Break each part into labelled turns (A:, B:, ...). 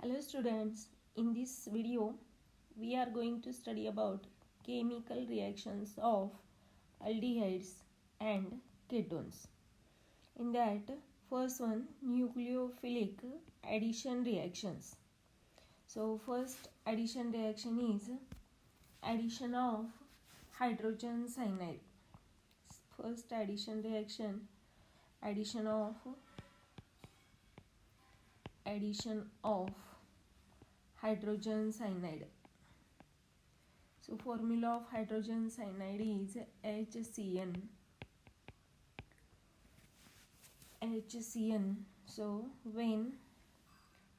A: Hello students, in this video we are going to study about chemical reactions of aldehydes and ketones. In that, first one, nucleophilic addition reactions. So first addition reaction is addition of hydrogen cyanide. First addition reaction, addition of hydrogen cyanide. So formula of hydrogen cyanide is HCN. So when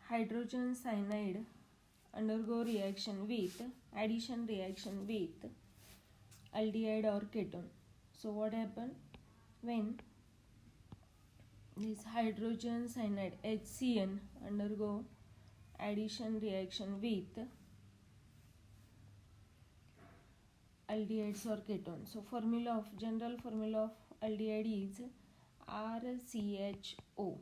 A: hydrogen cyanide undergo reaction with addition reaction with aldehyde or ketone. So what happen when this hydrogen cyanide HCN undergo addition reaction with aldehydes or ketones. So general formula of aldehyde is RCHO.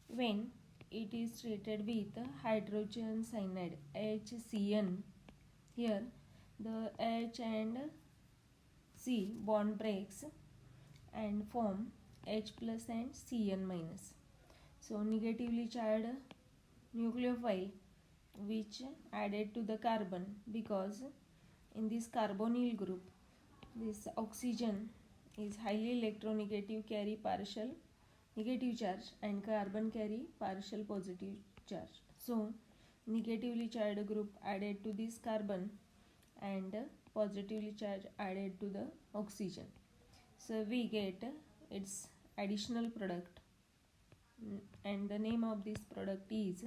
A: When it is treated with hydrogen cyanide HCN, here the H and C bond breaks and form H plus and Cn minus. So negatively charged nucleophile which added to the carbon, because in this carbonyl group this oxygen is highly electronegative, carry partial negative charge, and carbon carry partial positive charge. So negatively charged group added to this carbon and positively charged added to the oxygen. So we get its additional product, and the name of this product is,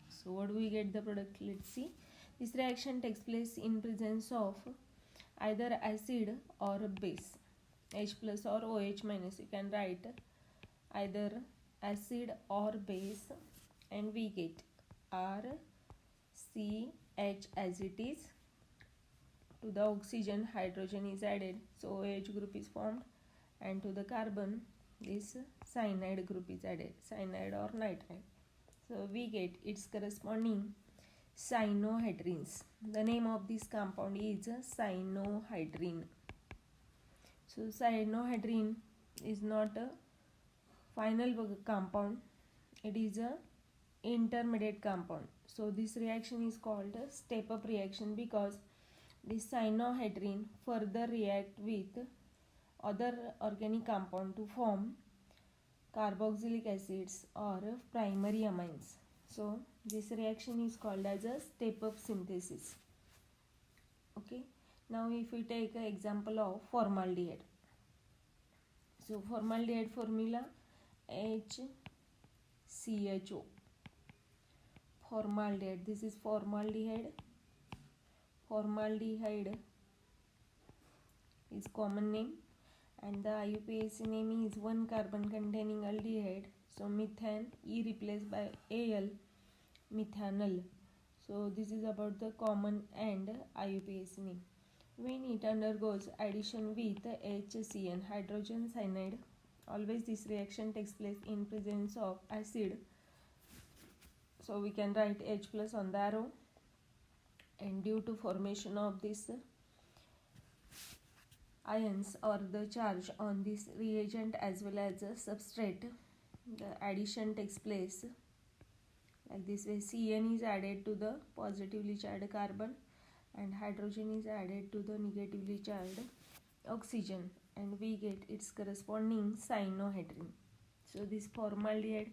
A: so what do we get the product? Let's see. This reaction takes place in presence of either acid or base, H plus or OH minus. You can write either acid or base, and we get RCH as it is. To the oxygen hydrogen is added, so OH group is formed, and to the carbon this cyanide group is added, cyanide or nitride. So we get its corresponding cyanohydrines. The name of this compound is cyanohydrine. So cyanohydrine is not a final compound, it is a intermediate compound. So this reaction is called a step up reaction, because this cyanohydrine further react with other organic compound to form carboxylic acids or primary amines. So this reaction is called as a step up synthesis. Okay, now if we take an example of formaldehyde. So formaldehyde formula HCHO. Formaldehyde, this is formaldehyde. Formaldehyde is common name, and the IUPAC name is 1 carbon containing aldehyde. So methane, E replaced by Al, methanol. So this is about the common and IUPAC name. When it undergoes addition with HCN, hydrogen cyanide, always this reaction takes place in presence of acid. So we can write H plus on the arrow, and due to formation of this ions or the charge on this reagent as well as the substrate, the addition takes place like this way. Cn is added to the positively charged carbon, and hydrogen is added to the negatively charged oxygen, and we get its corresponding cyanohydrine. So this formaldehyde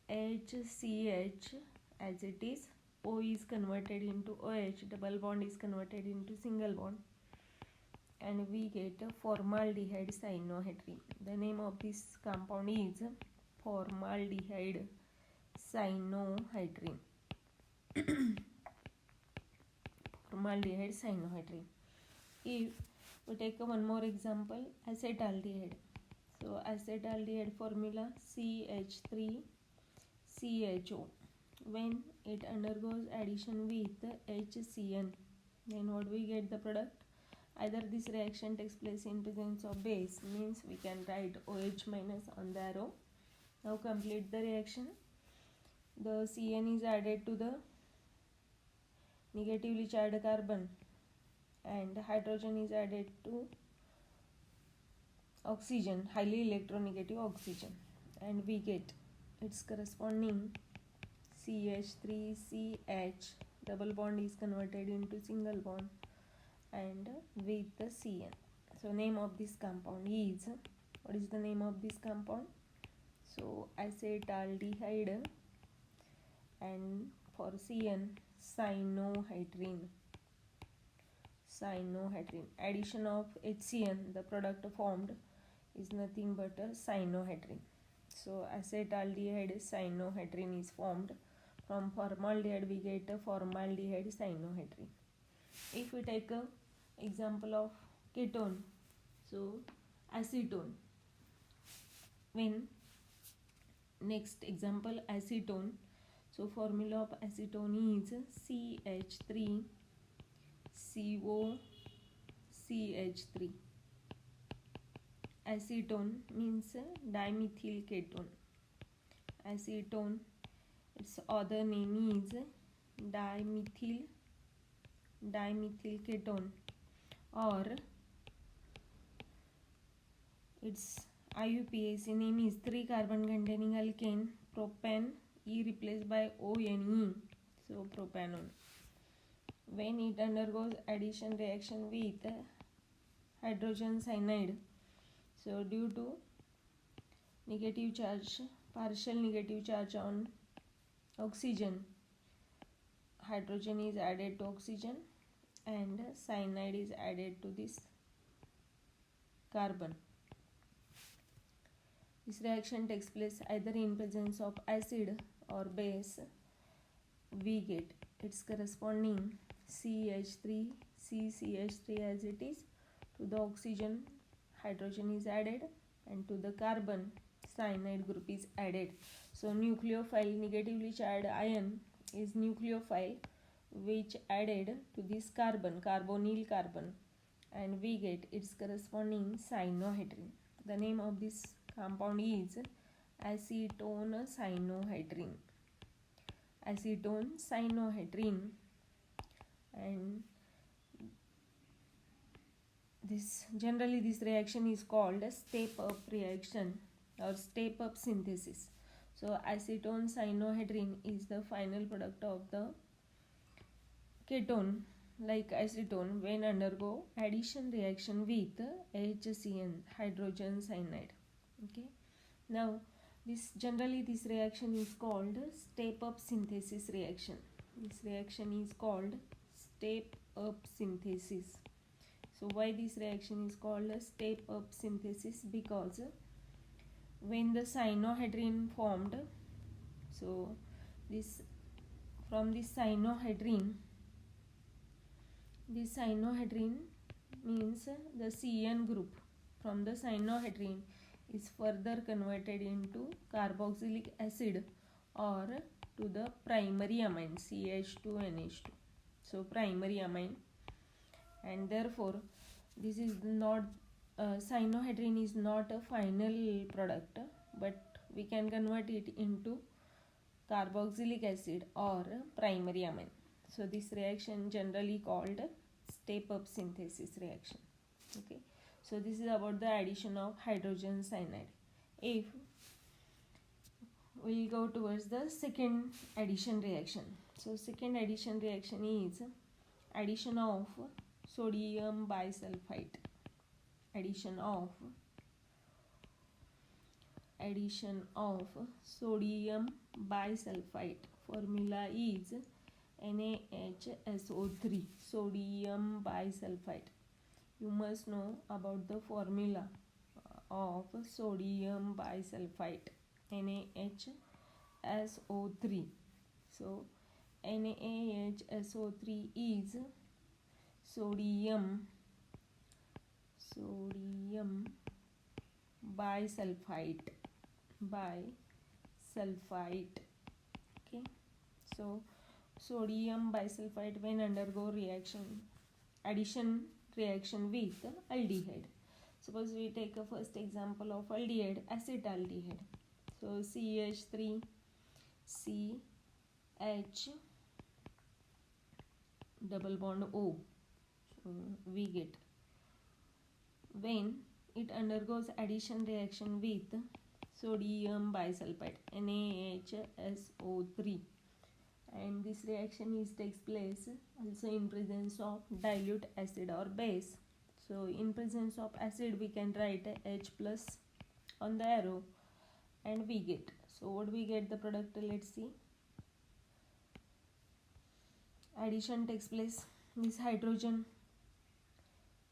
A: HCH as it is, O is converted into OH, double bond is converted into single bond, and we get a formaldehyde cyanohydrine. The name of this compound is formaldehyde cyanohydrine. Formaldehyde cyanohydrine. If we take one more example, acetaldehyde. So acetaldehyde formula CH3CHO. When it undergoes addition with HCN, then what we get the product? Either this reaction takes place in presence of base, means we can write OH minus on the arrow. Now complete the reaction. the CN is added to the negatively charged carbon and hydrogen is added to oxygen, highly electronegative oxygen, and we get its corresponding CH3CH, double bond is converted into single bond and with the CN. So name of this compound is, what is the name of this compound? So acetaldehyde, and for CN, cyanohydrine. Addition of HCN, the product formed is nothing but a cyanohydrine. So acetaldehyde cyanohydrine is formed. From formaldehyde we get a formaldehyde cyanohydrine. If we take a example of ketone, so acetone. When next example acetone, so formula of acetone is CH3COCH3. Acetone means dimethyl ketone. Acetone, its other name is dimethyl ketone, or its IUPAC name is 3 carbon containing alkane propan, E replaced by ONE, so propanone. When it undergoes addition reaction with hydrogen cyanide, so due to negative charge, partial negative charge on oxygen, hydrogen is added to oxygen and cyanide is added to this carbon. This reaction takes place either in presence of acid or base. We get its corresponding CH3CCH3 as it is. To the oxygen, hydrogen is added, and to the carbon, cyanide group is added. So nucleophile, negatively charged ion is nucleophile, which added to this carbon, carbonyl carbon, and we get its corresponding cyanohydrine. The name of this compound is acetone cyanohydrine. Acetone cyanohydrine, and this reaction is called a step up reaction or step up synthesis. So acetone cyanohydrine is the final product of the ketone like acetone when undergo addition reaction with HCN, hydrogen cyanide. Okay, now this reaction is called step up synthesis reaction. This reaction is called step up synthesis. So why this reaction is called a step up synthesis? Because when the cyanohydrine formed, so this from this cyanohydrine means the CN group from the cyanohydrine is further converted into carboxylic acid or to the primary amine CH2NH2. So primary amine, and therefore this is not cyanohydrine is not a final product, but we can convert it into carboxylic acid or primary amine. So this reaction generally called step up synthesis reaction. Okay, so this is about the addition of hydrogen cyanide. If we go towards the second addition reaction, so second addition reaction is addition of sodium bisulfite. Addition of sodium bisulfite. Formula is NaHSO3, sodium bisulfite. You must know about the formula of sodium bisulfite, NaHSO3. So NaHSO3 is sodium bisulfite. Okay, so sodium bisulfite when undergo addition reaction with aldehyde. Suppose we take a first example of aldehyde, acetaldehyde. So CH3 CH double bond O. So we get, when it undergoes addition reaction with sodium bisulfite NaHSO3, and this reaction takes place also in presence of dilute acid or base. So in presence of acid we can write H plus on the arrow, and we get, so what we get the product, let's see. Addition takes place, this hydrogen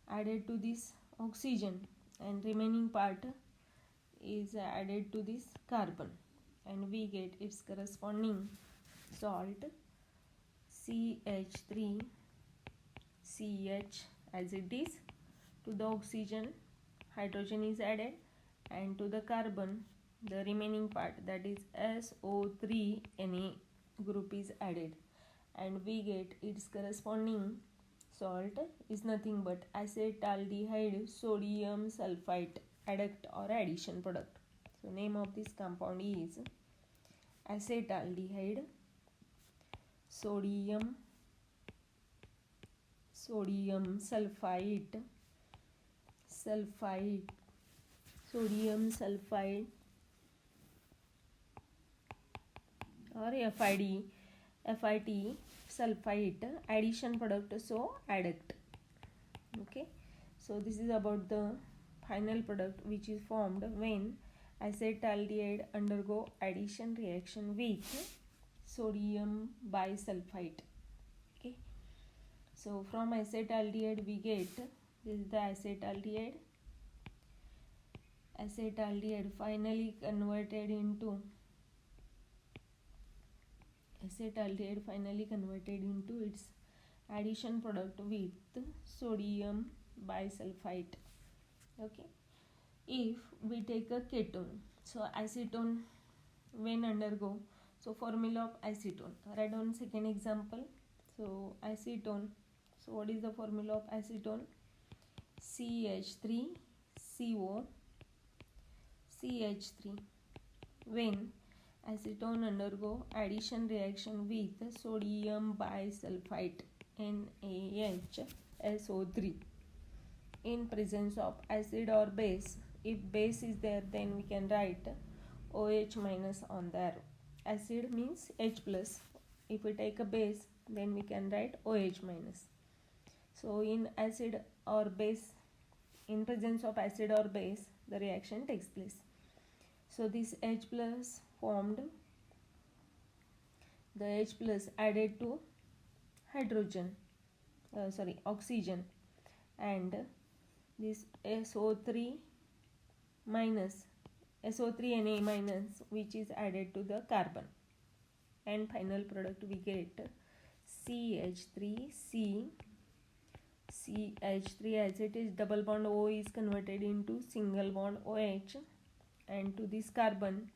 A: added to this oxygen, and remaining part is added to this carbon, and we get its corresponding salt CH3CH, as it is. To the oxygen hydrogen is added, and to the carbon the remaining part, that is SO3Na group is added, and we get its corresponding salt is nothing but acetaldehyde sodium sulfite adduct or addition product. So name of this compound is acetaldehyde sodium sulfite sodium sulfide or FIT sulfite addition product, so adduct. Okay, so this is about the final product which is formed when acetaldehyde undergo addition reaction with sodium bisulfite. Okay, so from acetaldehyde we get, this is the acetaldehyde finally converted into its addition product with sodium bisulfite. Okay, if we take a ketone, so acetone when undergo, so formula of acetone, write down second example. So acetone, so what is the formula of acetone? CH3CO CH3. When acetone undergo addition reaction with sodium bisulfite NaHSO3 in presence of acid or base. If base is there, then we can write OH minus on the arrow. Acid means H plus. If we take a base, then we can write OH minus. So in acid or base, in presence of acid or base, the reaction takes place. So this H plus formed, the H plus added to oxygen, and this SO3 minus, SO3Na minus, which is added to the carbon, and final product we get CH3 as it is double bond O is converted into single bond OH, and to this carbon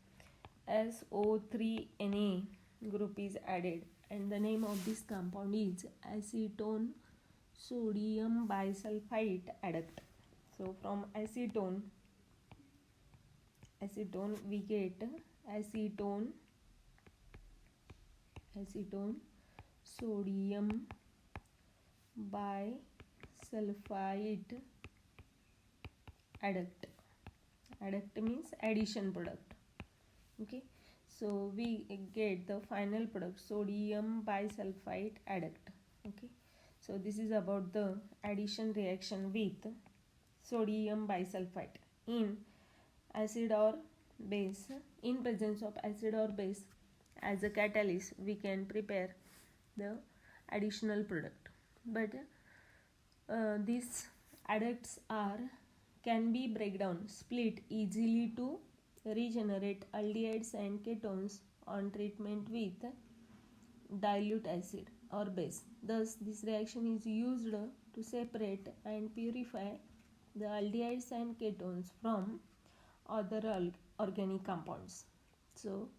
A: SO3Na group is added, and the name of this compound is acetone sodium bisulfite adduct. So from acetone we get acetone sodium bisulfite adduct. Adduct means addition product. Okay, so we get the final product sodium bisulfite adduct. Okay, so this is about the addition reaction with sodium bisulfite in acid or base. In presence of acid or base, as a catalyst we can prepare the additional product, but these adducts can be breakdown split easily to regenerate aldehydes and ketones on treatment with dilute acid or base. Thus this reaction is used to separate and purify the aldehydes and ketones from other organic compounds. So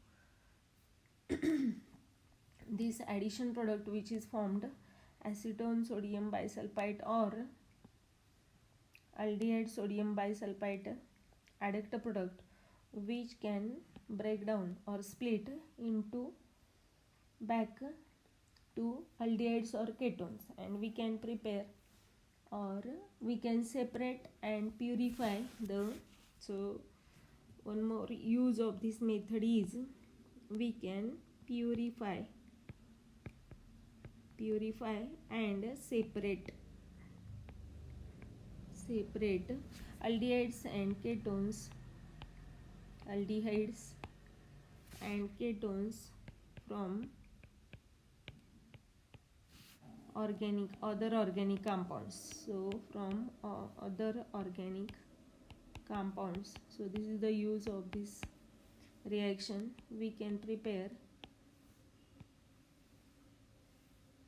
A: this addition product which is formed, acetone sodium bisulfite or aldehyde sodium bisulfite adduct product, which can break down or split into back to aldehydes or ketones, and we can prepare or we can separate and purify the. So one more use of this method is we can purify and separate aldehydes and ketones, aldehydes and ketones from other organic compounds. So from other organic compounds. So this is the use of this reaction. We can prepare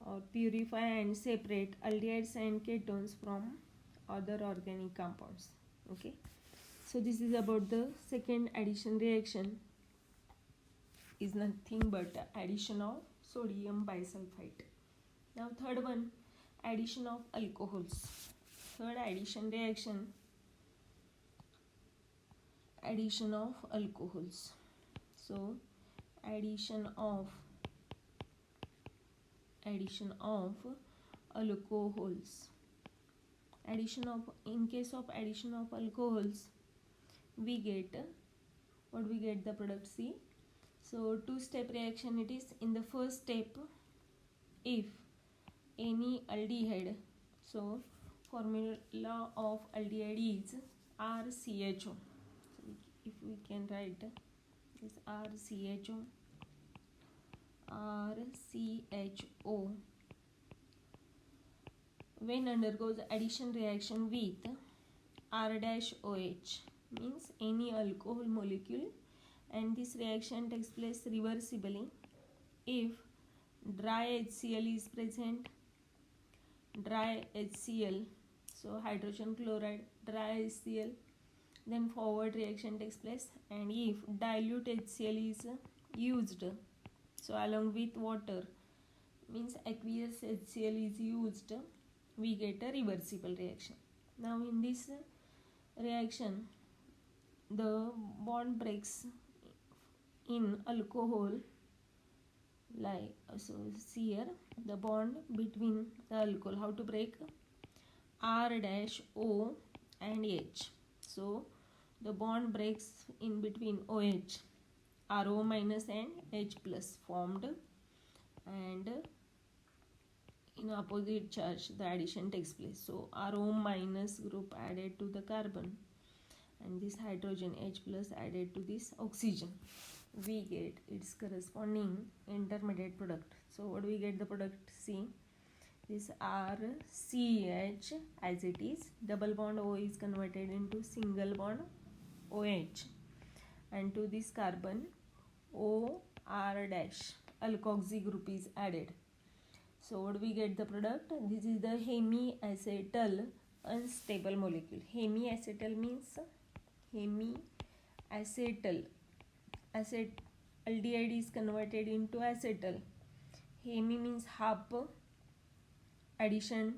A: or purify and separate aldehydes and ketones from other organic compounds. Okay, so this is about the second addition reaction, is nothing but addition of sodium bisulfite. Now third one, addition of alcohols. Third addition reaction, addition of alcohols. So addition of alcohols. In case of addition of alcohols, we get the product C. So two-step reaction it is. In the first step, if any aldehyde, so formula of aldehyde is RCHO. So if we can write this RCHO, when undergoes addition reaction with R-OH, means any alcohol molecule, and this reaction takes place reversibly if dry HCl is present. Dry HCl, so hydrogen chloride, dry HCl, then forward reaction takes place. And if dilute HCl is used, so along with water, means aqueous HCl is used, we get a reversible reaction. Now in this reaction, the bond breaks in alcohol, like so see here the bond between the alcohol. How to break? R-O and H. So the bond breaks in between OH, RO minus and H plus formed, and in opposite charge the addition takes place. So RO minus group added to the carbon, and this hydrogen H plus added to this oxygen, we get its corresponding intermediate product. So what do we get? The product C. This RCH as it is, double bond O is converted into single bond OH, and to this carbon OR dash alkoxy group is added. So what do we get? The product. This is the hemiacetal unstable molecule. Hemiacetal means hemiacetal. Aldehyde is converted into acetal. Hemi means half, addition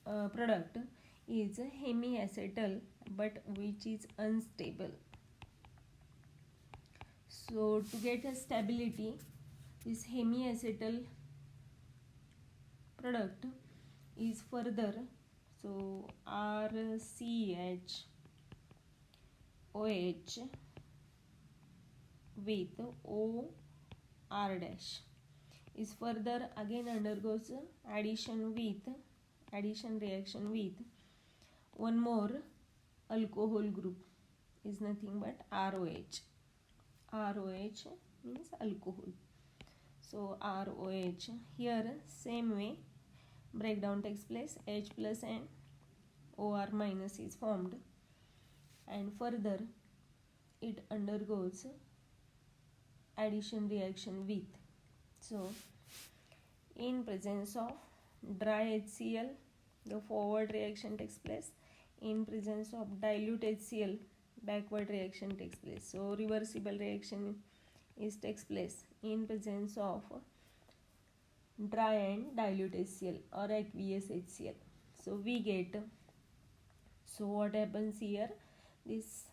A: product is hemiacetal, but which is unstable. So to get a stability, this hemiacetal product is further, so RCHOH with OR dash is further again undergoes addition reaction with one more alcohol group, is nothing but ROH. ROH means alcohol. So ROH, here same way breakdown takes place, H plus and OR minus is formed, and further it undergoes addition reaction with. So in presence of dry HCl, the forward reaction takes place. In presence of dilute HCl, backward reaction takes place. So reversible reaction takes place in presence of dry and dilute HCl or aqueous HCl. So we get, so what happens here, this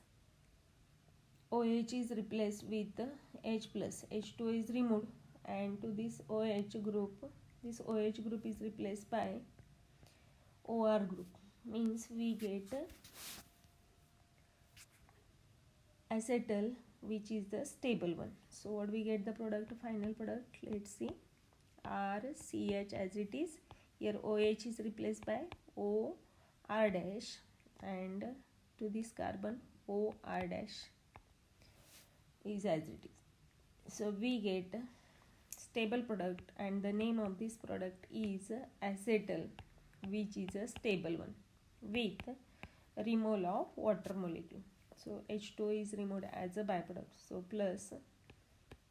A: OH is replaced with H plus, H2 is removed, and to this OH group, this OH group is replaced by OR group, means we get acetal, which is the stable one. So what we get the product, final product, let's see. RCH as it is, here OH is replaced by OR dash, and to this carbon OR dash is as it is. So we get stable product, and the name of this product is acetal, which is a stable one with removal of water molecule. So H2 is removed as a byproduct, so plus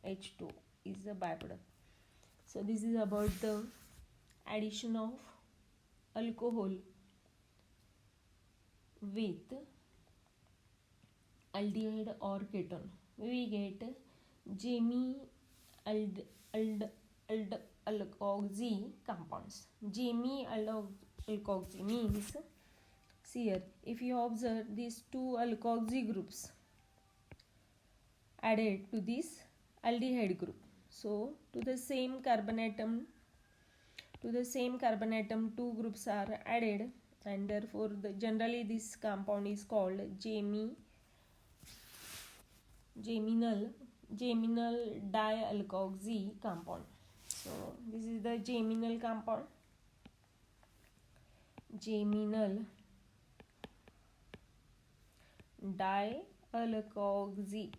A: H2 is a byproduct. So this is about the addition of alcohol with aldehyde or ketone. We get alkoxy compounds. Alkoxy means, see here, if you observe these two alkoxy groups added to this aldehyde group, so to the same carbon atom two groups are added, and therefore generally this compound is called geminal dialkoxy compound. So this is the geminal compound, geminal dialkoxy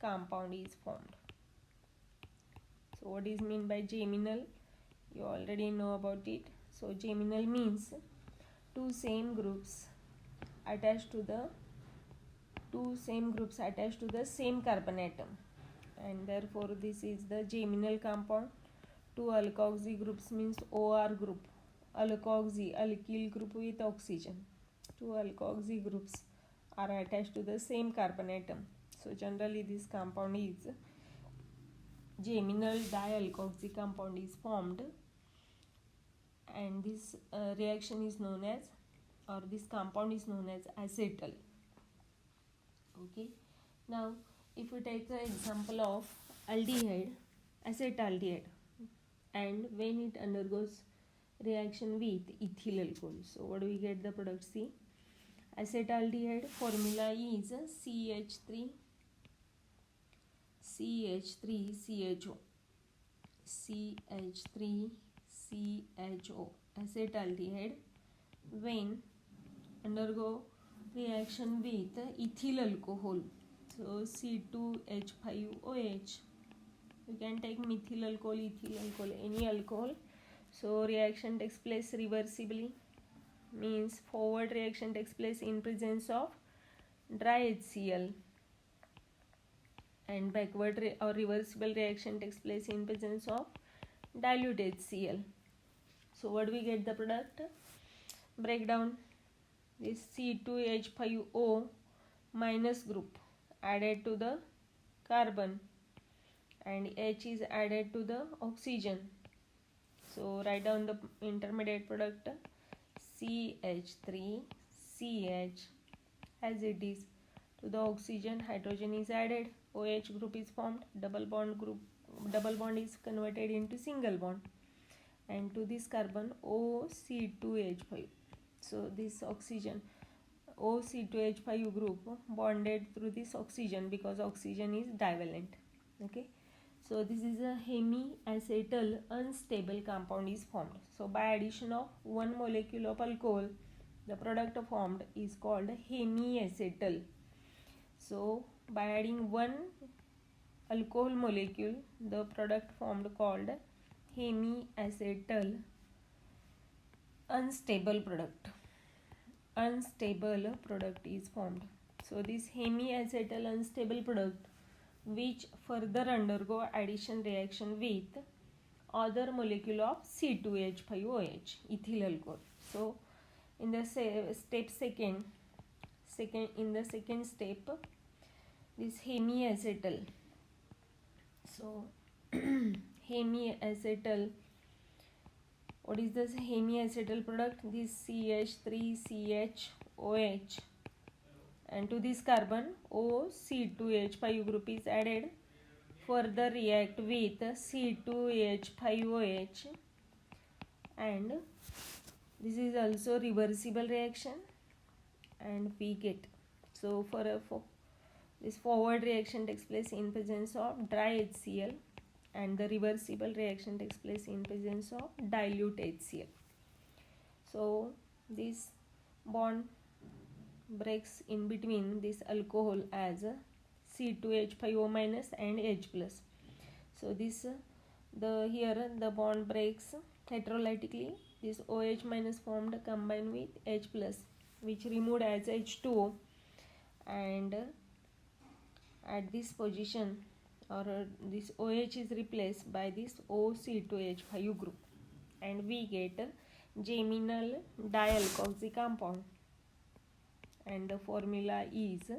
A: compound is formed. So what is meant by geminal? You already know about it. So geminal means two same groups attached to the same carbon atom, and therefore this is the geminal compound. Two alkoxy groups means OR group, alkoxy, alkyl group with oxygen. Two alkoxy groups are attached to the same carbon atom. So generally this compound is geminal dialkoxy compound is formed, and this reaction is known as, or this compound is known as acetal. Okay, now if we take the example of aldehyde, acetaldehyde, and when it undergoes reaction with ethyl alcohol, so what do we get the product? C. Acetaldehyde formula is CH3CHO. Acetaldehyde, when undergo reaction with ethyl alcohol, so C2H5OH. You can take methyl alcohol, ethyl alcohol, any alcohol. So reaction takes place reversibly, means forward reaction takes place in presence of dry HCl, and backward or reversible reaction takes place in presence of dilute HCl. So what do we get the product? Breakdown. This C2H5O minus group added to the carbon, and H is added to the oxygen. So write down the intermediate product, CH3CH, as it is. To the oxygen, hydrogen is added, OH group is formed, double bond is converted into single bond, and to this carbon OC2H5. So this oxygen OC2H5 group bonded through this oxygen, because oxygen is divalent. Okay, so this is a hemiacetal unstable compound is formed. So by addition of one molecule of alcohol, the product formed is called hemiacetal. So by adding one alcohol molecule, the product formed called hemiacetal unstable product is formed. So this hemiacetal unstable product, which further undergo addition reaction with other molecule of C2H5OH, ethyl alcohol. So in the second step, this hemiacetal, so hemiacetal What is this hemiacetal product? This CH3CHOH, and to this carbon OC2H5 group is added. Further react with C2H5OH, and this is also reversible reaction, and we get, so for this forward reaction takes place in presence of dry HCl, and the reversible reaction takes place in presence of dilute HCl. So this bond breaks in between this alcohol as C2H5O minus and H plus. So this here the bond breaks heterolytically. This OH minus formed combined with H plus, which removed as H2O, and at this position, or this OH is replaced by this OC2H5 group, and we get geminal dialkoxy compound, and the formula is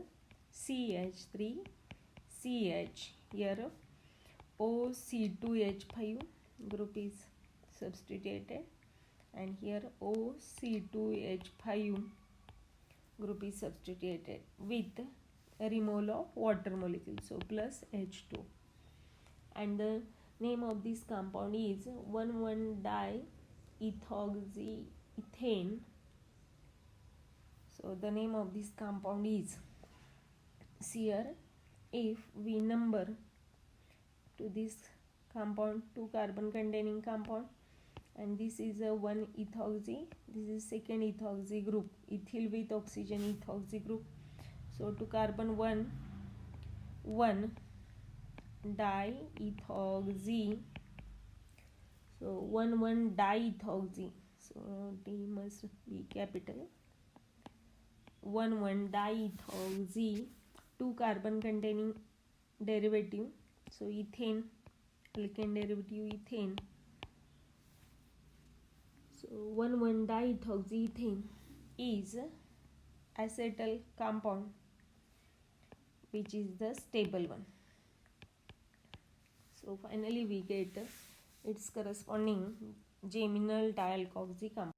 A: CH3CH. Here OC2H5 group is substituted, and here OC2H5 group is substituted with a remole of water molecule, so plus H2, and the name of this compound is 1,1-diethoxyethane. So the name of this compound is, here if we number to this compound 2 carbon containing compound, and this is a 1-ethoxy, this is second ethoxy group, ethyl with oxygen ethoxy group. So to carbon 1,1-diethoxy, so 1,1-diethoxy, so D must be capital, 1,1-diethoxy, 2 carbon containing derivative, so ethane, alkane derivative ethane. So 1,1-diethoxyethane is acetal compound, which is the stable one. So finally we get its corresponding geminal dialkoxy compound.